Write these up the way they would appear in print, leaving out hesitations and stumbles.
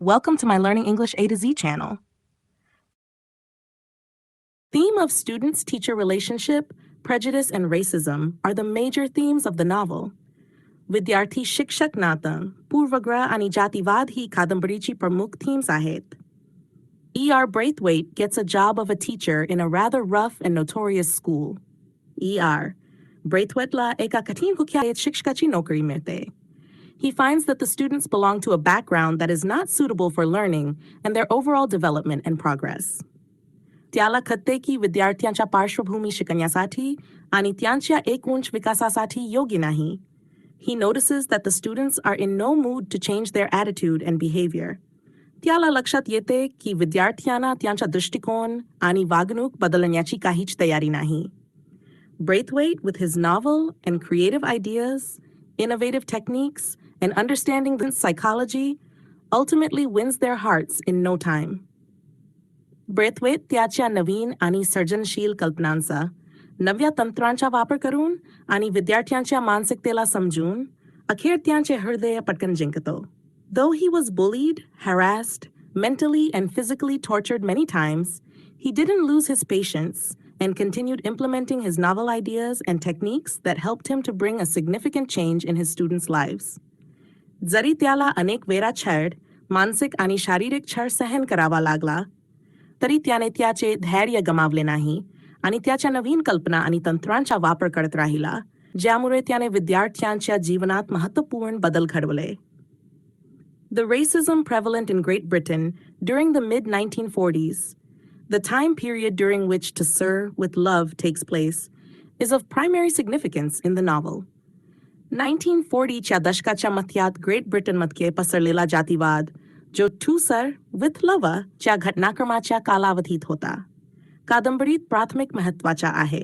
Welcome to my Learning English A to Z channel. Theme of students-teacher relationship, prejudice, and racism are the major themes of the novel. विद्यार्थी शिक्षक नातं, पूर्वग्रह आणि जातीवाद ही कादंबरीची प्रमुख themes आहेत. E.R. Braithwaite gets a job of a teacher in a rather rough and notorious school. E.R. Braithwaiteला एका कठीण कुख्यात शिक्षकाची नोकरी मिळते. He finds that the students belong to a background that is not suitable for learning and their overall development and progress. त्याला कळते की विद्यार्थ्यांच्या पार्श्वभूमी शिकण्यासाठी आणि त्यांच्या एकूण विकासासाठी योग्य नाही. He notices that the students are in no mood to change their attitude and behavior. त्याला लक्षात येते की विद्यार्थ्यांना त्यांचा दृष्टिकोन आणि वागणूक बदलण्याची काहीच तयारी नाही. Braithwaite, with his novel and creative ideas, innovative techniques, and understanding the psychology, ultimately wins their hearts in no time. Braithwaite त्याच्या नवीन आणि सर्जनशील कल्पनांचा, नव्या तंत्रांचा वापर करून आणि विद्यार्थ्यांच्या मानसिकतेला समजून, अखेर त्यांचे हृदय पटकन जिंकतो. Though he was bullied, harassed, mentally and physically tortured many times, he didn't lose his patience and continued implementing his novel ideas and techniques that helped him to bring a significant change in his students' lives. जरी त्याला अनेक वेळा छळ, मानसिक आणि शारीरिक छळ सहन करावा लागला, तरी त्याने त्याचे धैर्य गमावले नाही आणि त्याच्या नवीन कल्पना आणि तंत्रांचा वापर करत राहिला, ज्यामुळे त्याने विद्यार्थ्यांच्या जीवनात महत्त्वपूर्ण बदल घडवले. The racism prevalent in Great Britain during the mid-1940s, the time period during which To Sir with Love takes place, is of primary significance in the novel. 1940च्या दशकाच्या मध्यात ग्रेट ब्रिटनमध्ये पसरलेला जातीवाद, जो To Sir with Love च्या घटनाक्रमाच्या कालावधीत होता, कादंबरीत प्राथमिक महत्त्वाचा आहे.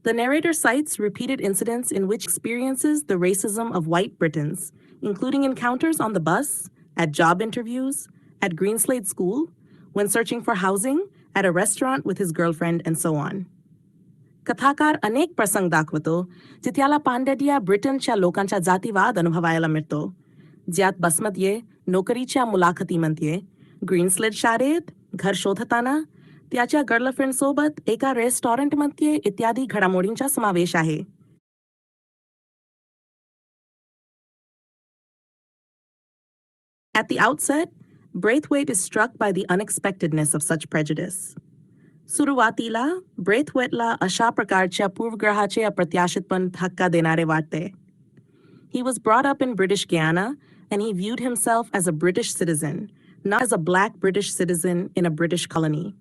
The narrator cites repeated incidents in which experiences the racism of white Britons, including encounters on the bus, at job interviews, at Greenslade School, when searching for housing, at a restaurant with his girlfriend, and so on. कथाकार अनेक प्रसंग दाखवतो जे त्याला पांड्या ब्रिटनच्या लोकांचा जातीवाद अनुभवायला मिळतो, ज्यात बसमध्ये, नोकरीच्या मुलाखतीमध्ये, ग्रीनस्लेड शाळेत, घर शोधताना, त्याच्या गर्लफ्रेंडसोबत एका रेस्टॉरंटमध्ये इत्यादी घडामोडींचा समावेश आहे. At the outset, Braithwaite is struck by the unexpectedness of such prejudice. सुरुवातीला ब्रेथवेटला अशा प्रकारच्या पूर्वग्रहाचे अप्रत्याशितपण धक्का देणारे वाटते. He was brought up in British Guiana, and he viewed himself as a British citizen, not as a black British citizen in a British colony.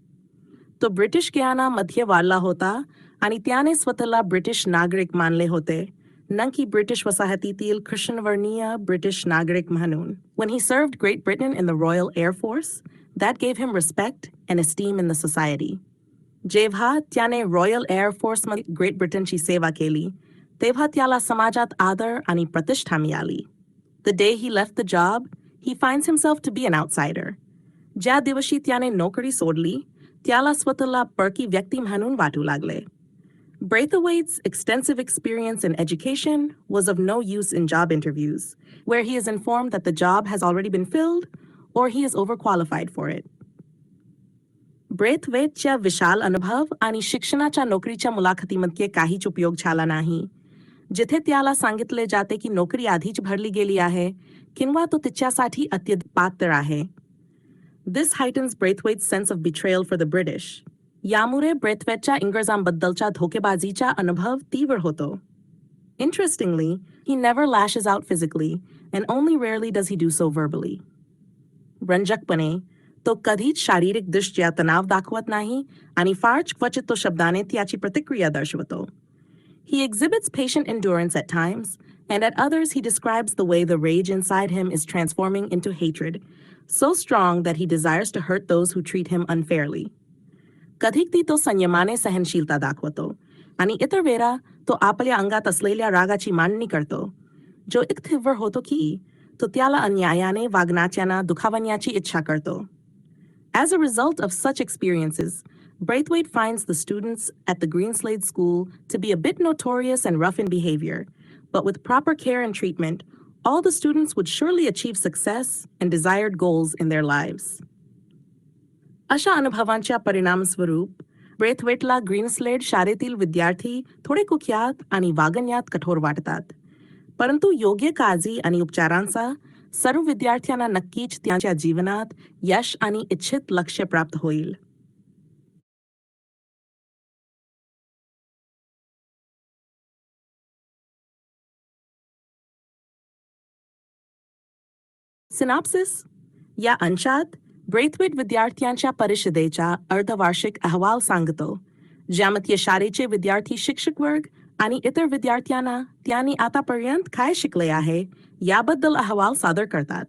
तो British गियाना मध्ये वाढला होता आणि त्याने स्वतःला ब्रिटिश नागरिक मानले होते, न की ब्रिटिश वसाहतीतील ख्रिश्चनवर्णीय ब्रिटिश नागरिक म्हणून. When he served Great Britain in the Royal Air Force, that gave him respect and esteem in the society. जेव्हा त्याने रॉयल एअर फोर्समध्ये ग्रेट ब्रिटनची सेवा केली, तेव्हा त्याला समाजात आदर आणि प्रतिष्ठा मिळाली. The day he left the job, he finds himself to be an outsider. ज्या दिवशी त्याने नोकरी सोडली, त्याला स्वतःला परकी व्यक्ती म्हणून वाटू लागले. Braithwaite's extensive experience in education was of no use in job interviews, where he is informed that the job has already been filled or he is overqualified for it. ब्रेथवेटच्या विशाल अनुभव आणि शिक्षणाच्या नोकरीच्या मुलाखतीमध्ये काहीच उपयोग झाला नाही, जिथे त्याला सांगितले जाते की नोकरी आधीच भरली गेली आहे किंवा तो तिच्यासाठी अत्यधिक पात्र आहे. This heightens Braithwaite's sense of betrayal for the British. यामुळे ब्रेथवेटच्या इंग्रजांबद्दलच्या धोकेबाजीचा अनुभव तीव्र होतो. Interestingly, he never lashes out physically, and only rarely does he do so verbally. रंजकपणे, तो कधीच शारीरिक दृष्ट्या तणाव दाखवत नाही आणि फारच क्वचित तो शब्दाने त्याची प्रतिक्रिया दर्शवतो. He exhibits patient endurance at times, and at others he describes the way the rage inside him is transforming into hatred, so strong that he desires to hurt those who treat him unfairly. कधीकधी तो संयमाने सहनशीलता दाखवतो आणि इतर वेळा तो आपल्या अंगात असलेल्या रागाची मांडणी करतो, जो इतका तीव्र होतो की तो त्याला अन्यायाने वागण्याच्या दुखावण्याची इच्छा करतो. As a result of such experiences, Braithwaite finds the students at the Greenslade School to be a bit notorious and rough in behavior, but with proper care and treatment, all the students would surely achieve success and desired goals in their lives. अशा अनुभवांच्या परिणामस्वरूप ब्रेथवेटला ग्रीनस्लेड शाळेतील विद्यार्थी थोडे कुख्यात आणि वागण्यात कठोर वाटतात. परंतु योग्य काळजी आणि उपचारांचा सर्व विद्यार्थ्यांना नक्कीच त्यांच्या जीवनात यश आणि इच्छित लक्ष्य प्राप्त होईल. सिनॉप्सिस या अंशात ब्रेथवेट विद्यार्थ्यांच्या परिषदेचा अर्धवार्षिक अहवाल सांगतो, ज्यामध्ये शाळेचे विद्यार्थी शिक्षक वर्ग आणि इतर विद्यार्थ्यांना त्यांनी आतापर्यंत काय शिकले आहे याबद्दल अहवाल सादर करतात.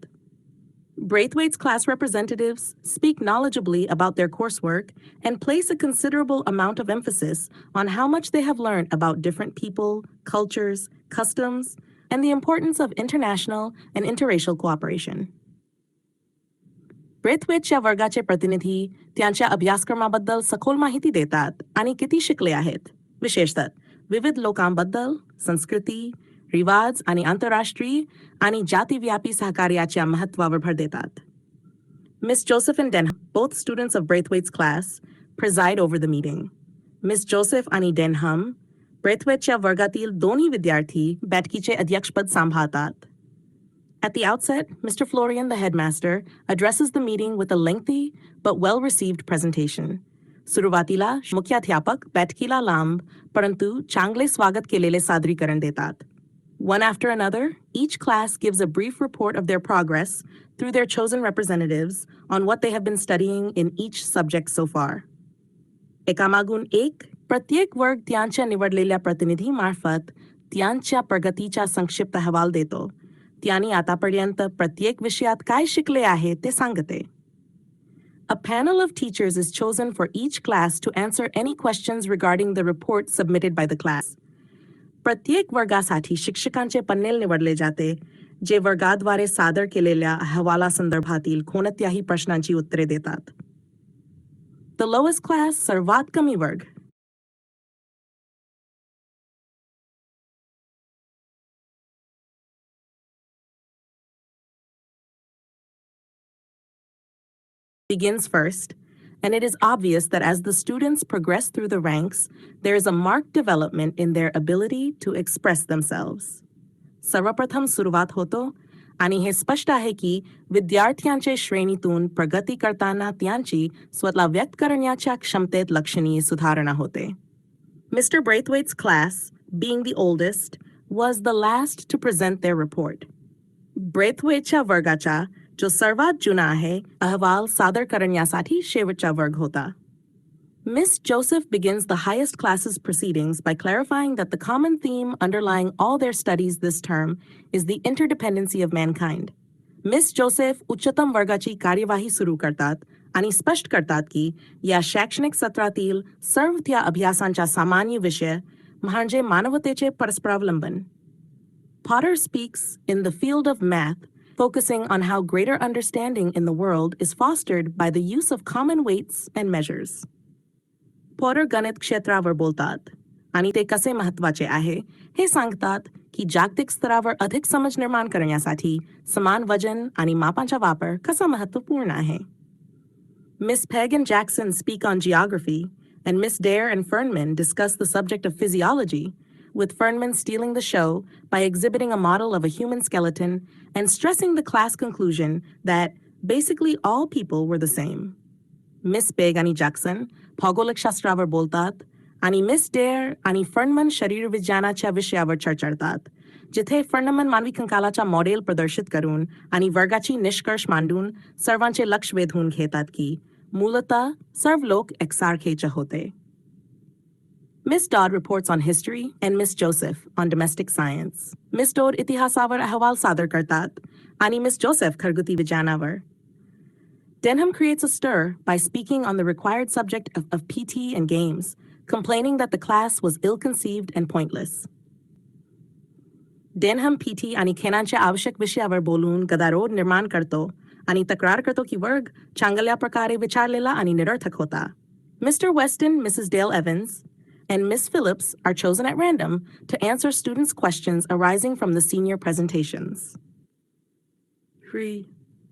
Braithwaite's class representatives speak knowledgeably about their coursework and place a considerable amount of emphasis on how much they have learned about different people, cultures, customs, and the importance of international and interracial cooperation. ब्रेथवेटच्या वर्गाचे प्रतिनिधी त्यांच्या अभ्यासक्रमाबद्दल सखोल माहिती देतात आणि किती शिकले आहेत, विशेषतः विविध लोकांबद्दल, संस्कृती, रिवाज आणि आंतरराष्ट्रीय आणि जातीव्यापी सहकार्याच्या महत्त्वावर भर देतात. Miss Joseph and Denham, both students of Braithwaite's class, preside over the meeting. Miss Joseph आणि Denham, Braithwaiteच्या वर्गातील दोन्ही विद्यार्थी बैठकीचे अध्यक्षपद सांभाळतात. At the outset, Mr. Florian, the headmaster, addresses the meeting with a lengthy but well-received presentation. सुरुवातीला मुख्याध्यापक बैठकीला लांब परंतु चांगले स्वागत केलेले सादरीकरण देतात. One after another, each class gives a brief report of their progress through their chosen representatives on what they have been studying in each subject so far. एकामागून एक, प्रत्येक वर्ग त्यांच्या निवडलेल्या प्रतिनिधीमार्फत त्यांच्या प्रगतीचा संक्षिप्त अहवाल देतो. त्यांनी आतापर्यंत प्रत्येक विषयात काय शिकले आहे ते सांगते. A panel of teachers is chosen for each class to answer any questions regarding the report submitted by the class. प्रत्येक वर्गासाठी शिक्षकांचे पॅनेल निवडले जाते, जे वर्गाद्वारे सादर केलेल्या अहवालासंदर्भातील कोणत्याही प्रश्नांची उत्तरे देतात. The lowest class, सर्वात कमी वर्ग, begins first, and it is obvious that as the students progress through the ranks, there is a marked development in their ability to express themselves. सर्वप्रथम सुरुवात होतो आणि हे स्पष्ट आहे की विद्यार्थ्यांचे श्रेणीतून प्रगती करताना त्यांची स्वतःला व्यक्त करण्याच्या क्षमतेत लक्षणीय सुधारणा होते. Mr. Braithwaite's class, being the oldest, was the last to present their report. ब्रेथवेटच्या वर्गाचा जो सर्वात जुना आहे, अहवाल सादर करण्यासाठी शेवटचा वर्ग होता. Miss Joseph begins the highest class's proceedings by clarifying that the common theme underlying all their studies this term is the interdependency of mankind. Miss Joseph उच्चतम वर्गाची कार्यवाही सुरू करतात आणि स्पष्ट करतात की या शैक्षणिक सत्रातील सर्व त्या अभ्यासांचा सामान्य विषय म्हणजे मानवतेचे परस्परावलंबन. Potter speaks in the field of math, focusing on how greater understanding in the world is fostered by the use of common weights and measures. Potter गणित क्षेत्रावर बोलतात आणि ते कसे महत्त्वाचे आहे हे सांगतात की जागतिक स्तरावर अधिक समज निर्माण करण्यासाठी समान वजन आणि मापांचा वापर कसा महत्त्वपूर्ण आहे. Miss Peg and Jackson speak on geography, and Miss Dare and Fernman discuss the subject of physiology, with Fernman stealing the show by exhibiting a model of a human skeleton and stressing the class conclusion that basically all people were the same. Miss Peg आणि Jackson भौगोलिक शास्त्रावर बोलतात आणि miss dare आणि फर्नमन शरीरविज्ञानाच्या विषयावर चर्चितात, जिथे फर्नमन मानवी कंकालाचा model प्रदर्शित करून आणि वर्गाची निष्कर्ष मांडून सर्वांचे लक्ष वेधून घेतात की मूलतः सर्व लोक एकसारखेच होते. Miss Dodd reports on history and Miss Joseph on domestic science. Miss Dodd इतिहासावर अहवाल सादर करतात आणि Miss Joseph घरगुती विज्ञानावर. Denham creates a stir by speaking on the required subject of PT and games, complaining that the class was ill-conceived and pointless. Denham PT आणि खेळांच्या आवश्यक विषयावर बोलून गदारोळ निर्माण करतो आणि तक्रार करतो की वर्ग चांगल्या प्रकारे विचारलेला आणि निरर्थक होता. Mr. Weston, Mrs. Dale Evans, and Miss Phillips are chosen at random to answer students' questions arising from the senior presentations. Shri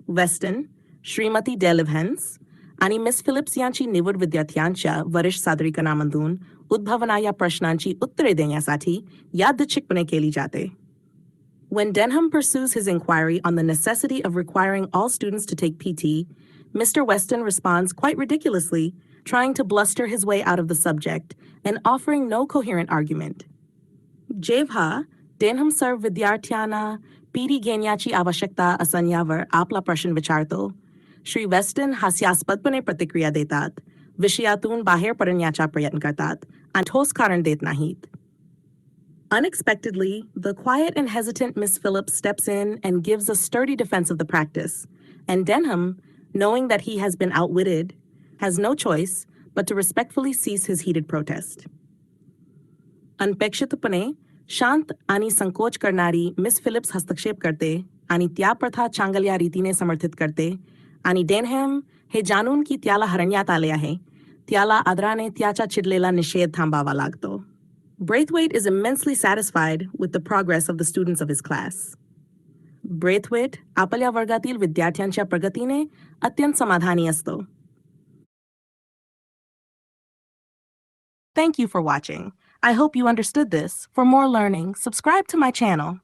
Weston, Shrimati Delevans आणि मिस फिलिप्स यांची निवड विद्यार्थ्यांच्या वरिष्ठ सादरीकरणामधून उद्भवणा या प्रश्नांची उत्तरे देण्यासाठी यादृच्छिकपणे केली जाते. When Denham pursues his inquiry on the necessity of requiring all students to take PT, Mr. Weston responds quite ridiculously, trying to bluster his way out of the subject and offering no coherent argument. जेव्हा Denham सर्व विद्यार्थ्यांना PT घेण्याची आवश्यकता असण्यावर आपला प्रश्न विचारतो, Shri western हास्यास्पदपणे प्रतिक्रिया देतात, विषयातून बाहेर पडण्याचा प्रयत्न करतात आणि ठोस कारण देत नाहीत. Unexpectedly, the quiet and hesitant Miss Phillips steps in and gives a sturdy defense of the practice, and Denham, knowing that he has been outwitted, has no choice but to respectfully cease his heated protest. अनपेक्षितपणे शांत आणि संकोच करणारी miss Philips हस्तक्षेप करते आणि त्या प्रथा चांगल्या रीतीने समर्थित करते आणि डेनहॅम हे जाणून की त्याला हरण्यात आले आहे, त्याला आदराने त्याचा चिडलेला निषेध थांबावा लागतो. Braithwaite is immensely satisfied with the progress of the students of his class. Braithwaite आपल्या वर्गातील विद्यार्थ्यांच्या प्रगतीने अत्यंत समाधानी असतो. Thank you for watching. I hope you understood this. For more learning, subscribe to my channel.